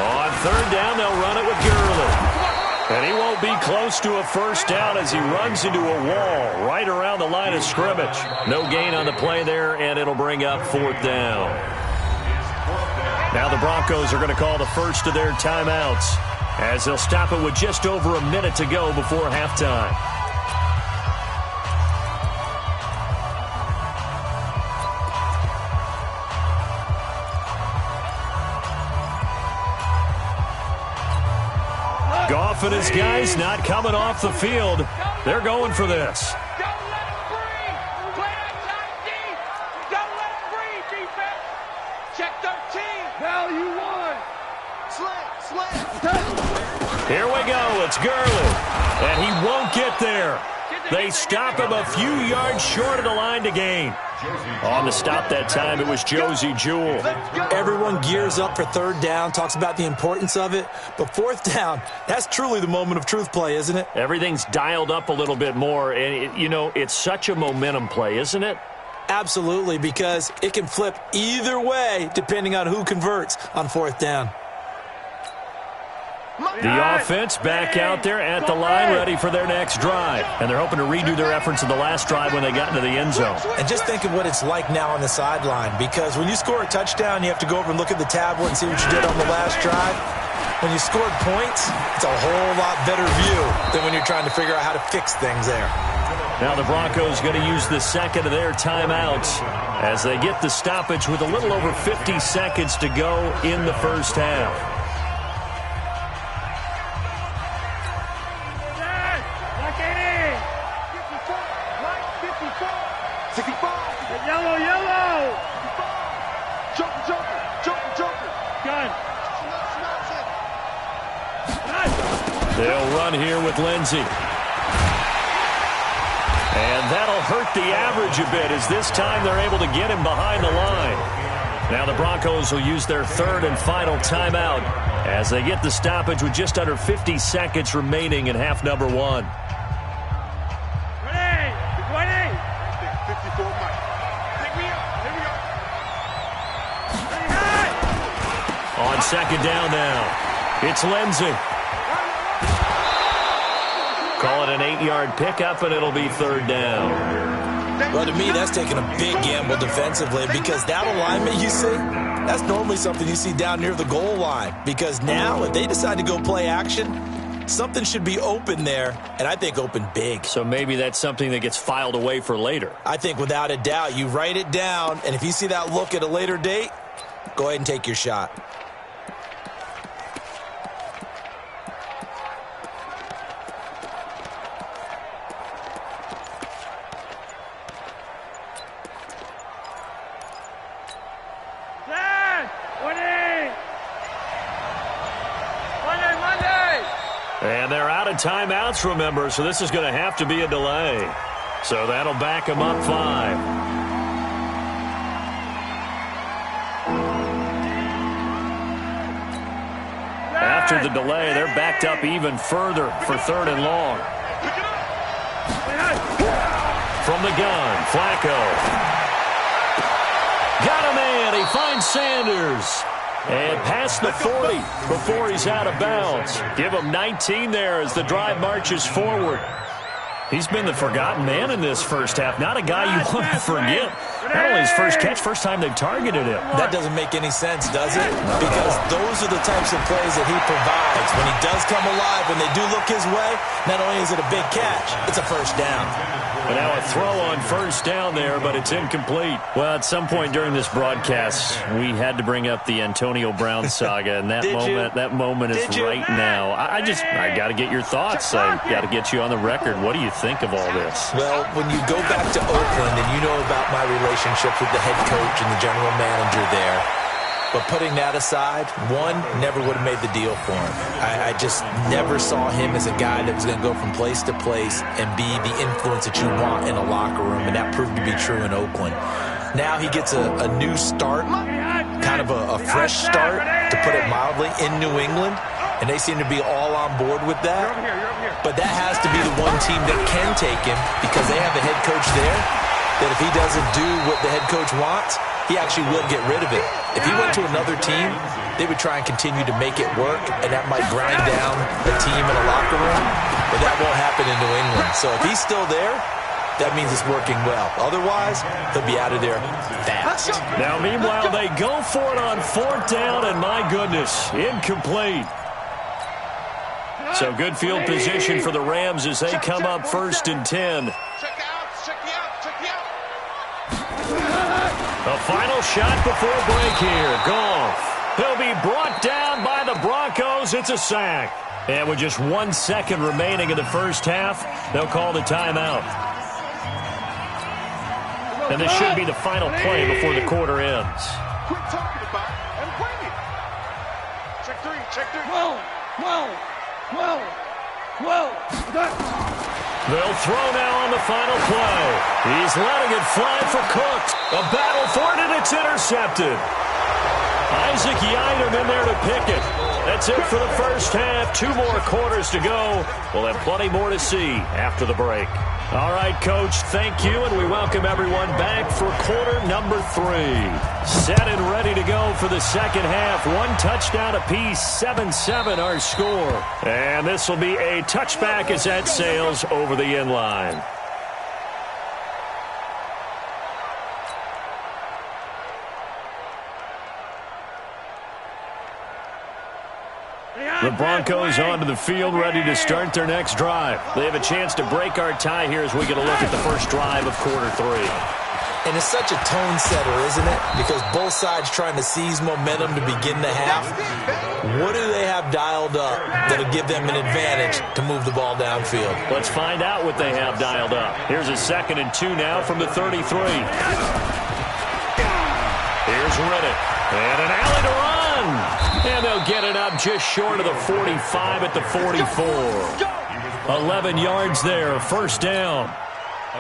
On 3rd down, they'll run it with Gurley. And he won't be close to a first down as he runs into a wall right around the line of scrimmage. No gain on the play there, and it'll bring up 4th down. Now the Broncos are going to call the first of their timeouts, as they'll stop it with just over a minute to go before halftime. Goff and his guys not coming off the field. They're going for this. Don't let him breathe. Play outside deep. Don't let him breathe, defense. Check 13. Value 1. Slant. Here we go. It's Gurley. And he won't get there. They stop him a few yards short of the line to gain. On the stop that time, it was Josie Jewell. Everyone gears up for 3rd down, talks about the importance of it. But 4th down, that's truly the moment of truth play, isn't it? Everything's dialed up a little bit more. And, it's such a momentum play, isn't it? Absolutely, because it can flip either way depending on who converts on 4th down. The offense back out there at the line, ready for their next drive. And they're hoping to redo their efforts in the last drive when they got into the end zone. And just think of what it's like now on the sideline, because when you score a touchdown, you have to go over and look at the tablet and see what you did on the last drive. When you scored points, it's a whole lot better view than when you're trying to figure out how to fix things there. Now the Broncos going to use the 2nd of their timeouts as they get the stoppage with a little over 50 seconds to go in the first half. Joker. Gun. They'll run here with Lindsey. And that'll hurt the average a bit as this time they're able to get him behind the line. Now the Broncos will use their third and final timeout as they get the stoppage with just under 50 seconds remaining in half number one. 54 Mike. Pick me up. Here we go. On second down now, it's Lindsey. Call it an 8-yard pickup, and it'll be third down. Well, to me, that's taking a big gamble defensively because that alignment you see, that's normally something you see down near the goal line. Because now, if they decide to go play action, something should be open there, and I think open big. So maybe that's something that gets filed away for later. I think without a doubt, you write it down, and if you see that look at a later date, go ahead and take your shot. And they're out of timeouts, remember, so this is going to have to be a delay. So that'll back them up 5. After the delay, they're backed up even further for third and long. From the gun, Flacco. Got a man. He finds Sanders. And past the 40 before he's out of bounds. Give him 19 there as the drive marches forward. He's been the forgotten man in this first half. Not a guy you want to forget. Not only his first catch, first time they've targeted him. That doesn't make any sense, does it? Because those are the types of plays that he provides. When he does come alive, when they do look his way, not only is it a big catch, it's a first down. But now a throw on first down there, but it's incomplete. Well, at some point during this broadcast, we had to bring up the Antonio Brown saga, and that moment is right now. I got to get your thoughts. I got to get you on the record. What do you think of all this? Well, when you go back to Oakland, and you know about my relationships with the head coach and the general manager there, but putting that aside, one, never would have made the deal for him. I just never saw him as a guy that was going to go from place to place and be the influence that you want in a locker room, and that proved to be true in Oakland. Now he gets a new start, kind of a fresh start, to put it mildly, in New England, and they seem to be all on board with that. But that has to be the one team that can take him because they have a head coach there that if he doesn't do what the head coach wants, he actually will get rid of it. If he went to another team, they would try and continue to make it work, and that might grind down the team in a locker room, but that won't happen in New England. So if he's still there, that means it's working well. Otherwise, he'll be out of there fast. Now, meanwhile, they go for it on fourth down, and my goodness, incomplete. So good field position for the Rams as they come up first and 10. The final shot before break here. Goff. He'll be brought down by the Broncos. It's a sack. And with just 1 second remaining in the first half, they'll call the timeout. And this should be the final play before the quarter ends. Quit talking about it and bring it. Check three. They'll throw now on the final play. He's letting it fly for Cooks. A battle for it, and it's intercepted. Isaac Yiadom in there to pick it. That's it for the first half. 2 more quarters to go. We'll have plenty more to see after the break. All right, Coach, thank you, and we welcome everyone back for quarter number 3. Set and ready to go for the second half. 1 touchdown apiece, 7-7 our score. And this will be a touchback as that sails over the end line. The Broncos onto the field, ready to start their next drive. They have a chance to break our tie here as we get a look at the first drive of quarter 3. And it's such a tone setter, isn't it? Because both sides trying to seize momentum to begin the half. What do they have dialed up that'll give them an advantage to move the ball downfield? Let's find out what they have dialed up. Here's a 2nd and 2 now from the 33. Here's has Riddick. And an alley to run. And they'll get it up just short of the 45 at the 44. 11 yards there, first down.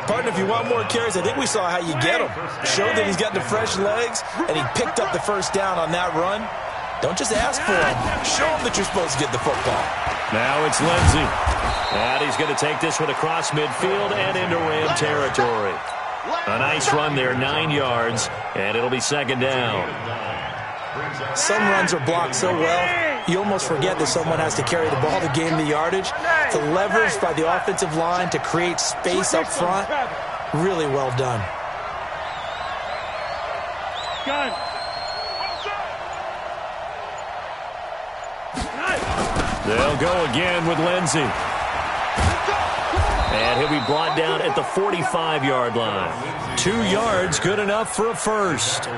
Partner, if you want more carries, I think we saw how you get them. Showed that he's got the fresh legs, and he picked up the first down on that run. Don't just ask for him. Show him that you're supposed to get the football. Now it's Lindsey. And he's going to take this one across midfield and into Ram territory. A nice run there, 9 yards, and it'll be second down. Some runs are blocked so well, you almost forget that someone has to carry the ball to gain the yardage. To leverage by the offensive line to create space up front, really well done. They'll go again with Lindsey. And he'll be brought down at the 45-yard line. 2 yards, good enough for a first.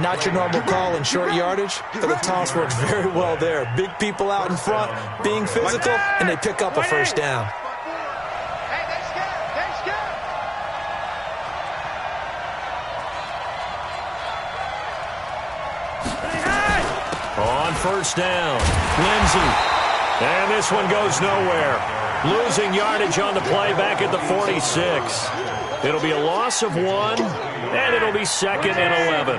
Not your normal call in short yardage, but the toss works very well there. Big people out in front, being physical, and they pick up a first down. On first down, Lindsey. And this one goes nowhere. Losing yardage on the play back at the 46. It'll be a loss of 1, and it'll be second and 11.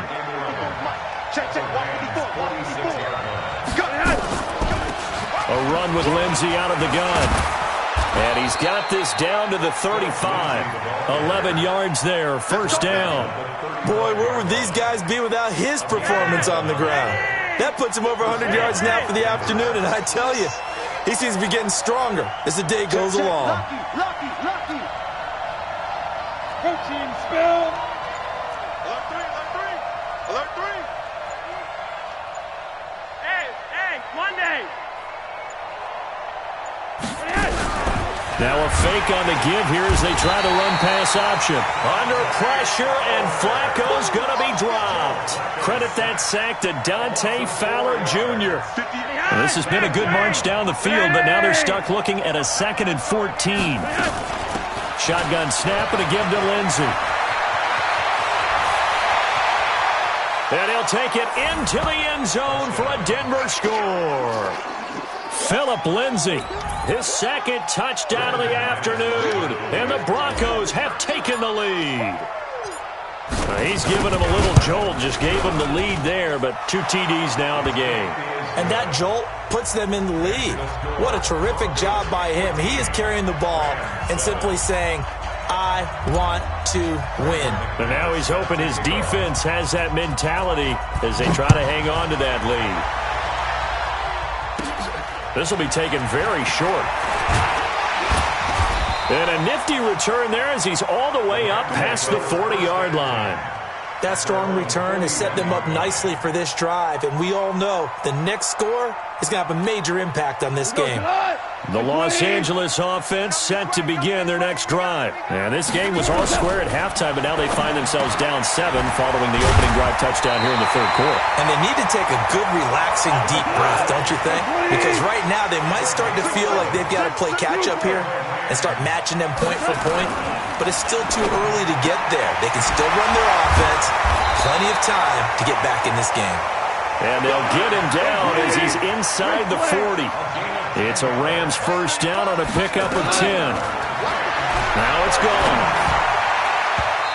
A run with Lindsey out of the gun. And he's got this down to the 35. 11 yards there, first down. Boy, where would these guys be without his performance on the ground? That puts him over 100 yards now for the afternoon, and I tell you, he seems to be getting stronger as the day goes along. Lucky. Coaching spell. Alert 3. Hey, Monday. Now a fake on the give here as they try the run-pass option. Under pressure, and Flacco's going to be dropped. Credit that sack to Dante Fowler Jr. Well, this has been a good march down the field, but now they're stuck looking at a 2nd and 14. Shotgun snap and a give to Lindsey. And he'll take it into the end zone for a Denver score. Phillip Lindsey, his second touchdown of the afternoon, and the Broncos have taken the lead. He's given him a little jolt, just gave him the lead there, but 2 TDs now in the game. And that jolt puts them in the lead. What a terrific job by him. He is carrying the ball and simply saying, I want to win. And now he's hoping his defense has that mentality as they try to hang on to that lead. This will be taken very short. And a nifty return there as he's all the way up past the 40-yard line. That strong return has set them up nicely for this drive, and we all know the next score is going to have a major impact on this game. The Los Angeles offense set to begin their next drive. And this game was all square at halftime, but now they find themselves down 7 following the opening drive touchdown here in the 3rd quarter. And they need to take a good, relaxing, deep breath, don't you think? Because right now they might start to feel like they've got to play catch-up here and start matching them point for point. But it's still too early to get there. They can still run their offense. Plenty of time to get back in this game. And they'll get him down as he's inside the 40. It's a Rams first down on a pickup of 10. Now it's gone.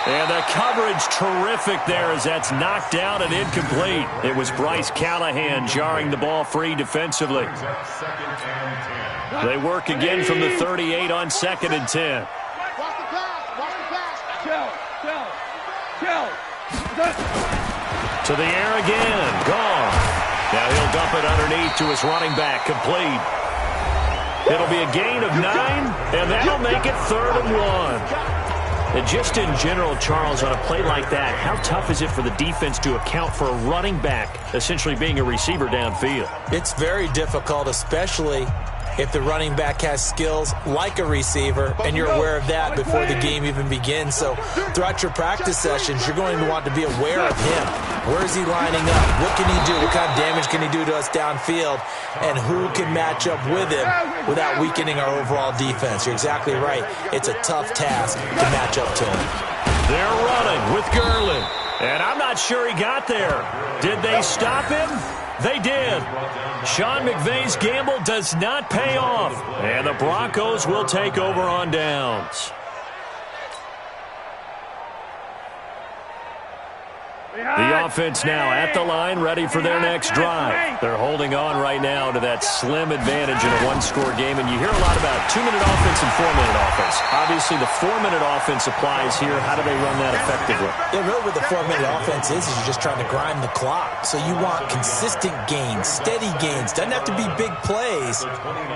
And the coverage terrific there as that's knocked out and incomplete. It was Bryce Callahan jarring the ball free defensively. They work again from the 38 on 2nd and 10. To the air again. Gone. Now he'll dump it underneath to his running back. Complete. It'll be a gain of 9, and that'll make it 3rd and 1. And just in general, Charles, on a play like that, how tough is it for the defense to account for a running back essentially being a receiver downfield? It's very difficult, especially if the running back has skills like a receiver, and you're aware of that before the game even begins. So throughout your practice sessions, you're going to want to be aware of him. Where is he lining up? What can he do? What kind of damage can he do to us downfield? And who can match up with him without weakening our overall defense? You're exactly right. It's a tough task to match up to him. They're running with Gurley. And I'm not sure he got there. Did they stop him? They did. Sean McVay's gamble does not pay off. And the Broncos will take over on downs. The offense now at the line, ready for their next drive. They're holding on right now to that slim advantage in a one-score game. And you hear a lot about 2-minute offense and 4-minute offense. Obviously, the 4-minute offense applies here. How do they run that effectively? Yeah, really what the 4-minute offense is you're just trying to grind the clock. So you want consistent gains, steady gains. Doesn't have to be big plays,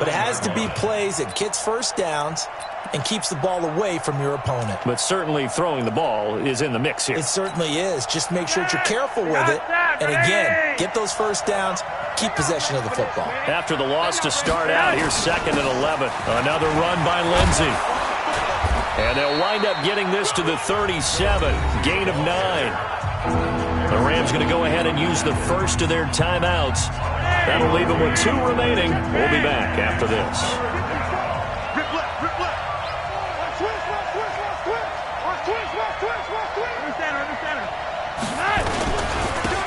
but it has to be plays that gets first downs and keeps the ball away from your opponent. But certainly throwing the ball is in the mix here. It certainly is. Just make sure that you're careful with it. And again, get those first downs, keep possession of the football. After the loss to start out, here's 2nd and 11. Another run by Lindsey. And they'll wind up getting this to the 37. Gain of 9. The Rams going to go ahead and use the first of their timeouts. That'll leave them with 2 remaining. We'll be back after this.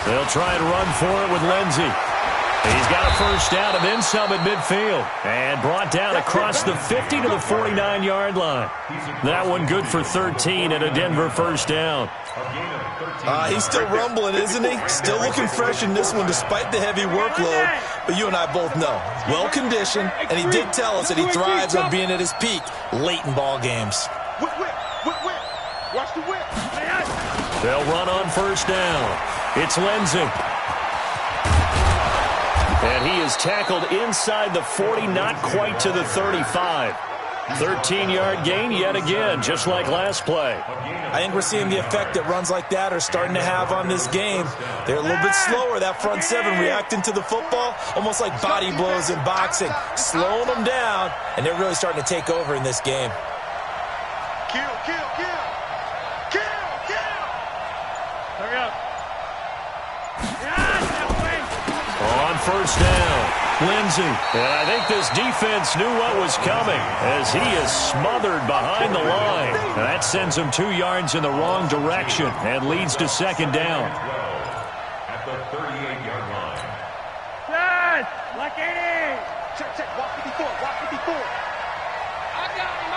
They'll try and run for it with Lindsey. He's got a first down and then some at midfield. And brought down across the 50 to the 49-yard line. That one good for 13 and a Denver first down. He's still rumbling, isn't he? Still looking fresh in this one despite the heavy workload. But you and I both know, well-conditioned, and he did tell us that he thrives on being at his peak late in ball games. Whip. Watch the whip. They'll run on first down. It's Lindsey. And he is tackled inside the 40, not quite to the 35. 13-yard gain yet again, just like last play. I think we're seeing the effect that runs like that are starting to have on this game. They're a little bit slower, that front 7 reacting to the football, almost like body blows in boxing, slowing them down, and they're really starting to take over in this game. Kill. Hurry up. On first down, Lindsey. And I think this defense knew what was coming as he is smothered behind the line. And that sends him 2 yards in the wrong direction and leads to 2nd down. At the 38-yard line. Set. Like it is. Check. Walk 54. I got him.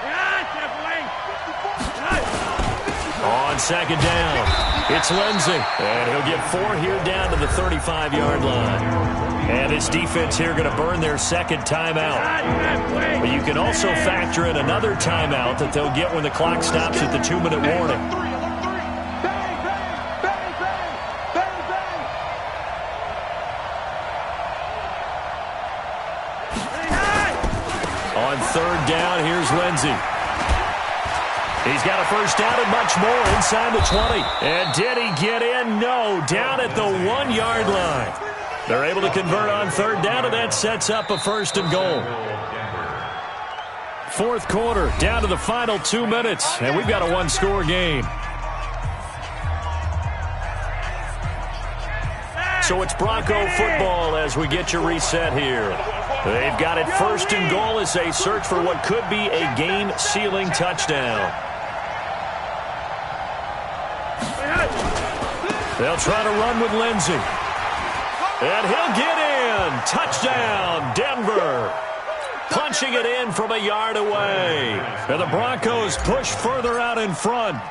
Yeah, Jeffrey. On 2nd down, it's Lindsey. And he'll get 4 here down to the 35-yard line. And this defense here going to burn their 2nd timeout. But you can also factor in another timeout that they'll get when the clock stops at the 2-minute warning. On 3rd down, here's Lindsey. He's got a first down and much more inside the 20. And did he get in? No, down at the 1-yard line. They're able to convert on 3rd down, and that sets up a 1st and goal. 4th quarter, down to the final 2 minutes, and we've got a 1-score game. So it's Bronco football as we get you reset here. They've got it 1st and goal as they search for what could be a game-sealing touchdown. They'll try to run with Lindsey. And he'll get in. Touchdown, Denver. Punching it in from a yard away. And the Broncos push further out in front.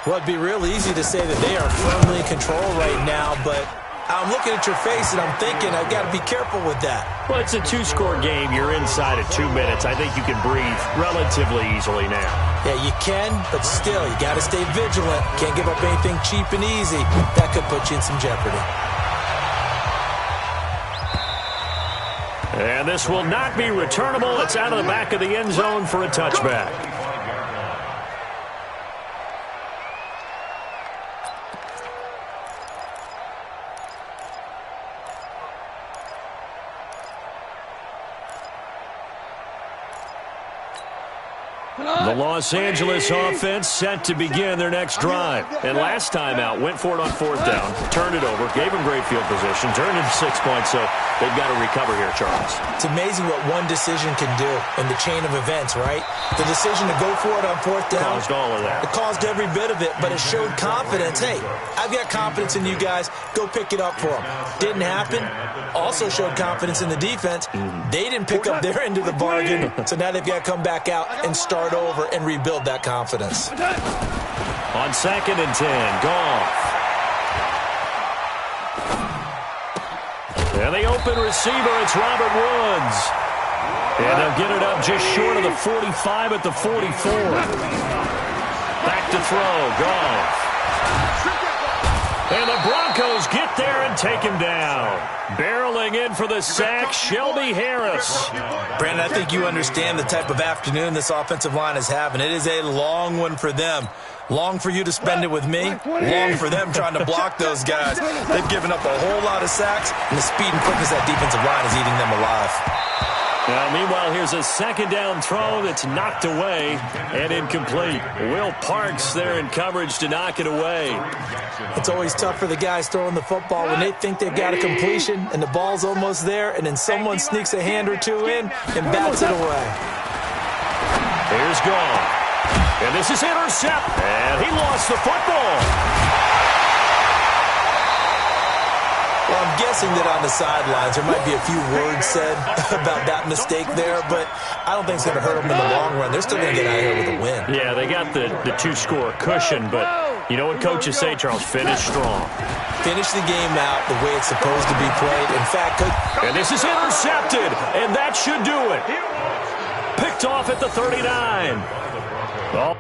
Well, it'd be real easy to say that they are firmly in control right now, but I'm looking at your face and I'm thinking I've got to be careful with that. Well, it's a 2-score game. You're inside at 2 minutes. I think you can breathe relatively easily now. Yeah, you can, but still, you got to stay vigilant. Can't give up anything cheap and easy. That could put you in some jeopardy. And this will not be returnable. It's out of the back of the end zone for a touchback. The Los Angeles offense set to begin their next drive. And last time out, went for it on 4th down, turned it over, gave them great field position, turned it 6 points, so they've got to recover here, Charles. It's amazing what one decision can do in the chain of events, right? The decision to go for it on 4th down. Caused all of that. It caused every bit of it, but it showed confidence. Hey, I've got confidence in you guys. Go pick it up for them. Didn't happen. Also showed confidence in the defense. They didn't pick up their end of the bargain, so now they've got to come back out and start over and rebuild that confidence. On 2nd and 10, Goff. And the open receiver, it's Robert Woods. And they'll get it up just short of the 45 at the 44. Back to throw, Goff. And the Broncos get there and take him down. Barreling in for the sack, Shelby Harris. Brandon, I think you understand the type of afternoon this offensive line is having. It is a long one for them. Long for you to spend it with me. Long for them trying to block those guys. They've given up a whole lot of sacks, and the speed and quickness of that defensive line is eating them alive. Now, meanwhile, here's a 2nd down throw that's knocked away and incomplete. Will Parks there in coverage to knock it away. It's always tough for the guys throwing the football when they think they've got a completion and the ball's almost there, and then someone sneaks a hand or two in and bats it away. Here's Goff. And this is intercept. And he lost the football. Well, I'm guessing that on the sidelines there might be a few words said about that mistake there, but I don't think it's going to hurt them in the long run. They're still going to get out of here with a win. Yeah, they got the 2-score cushion, but you know what coaches say, Charles? Finish strong. Finish the game out the way it's supposed to be played. In fact, and this is intercepted, and that should do it. Picked off at the 39. Well,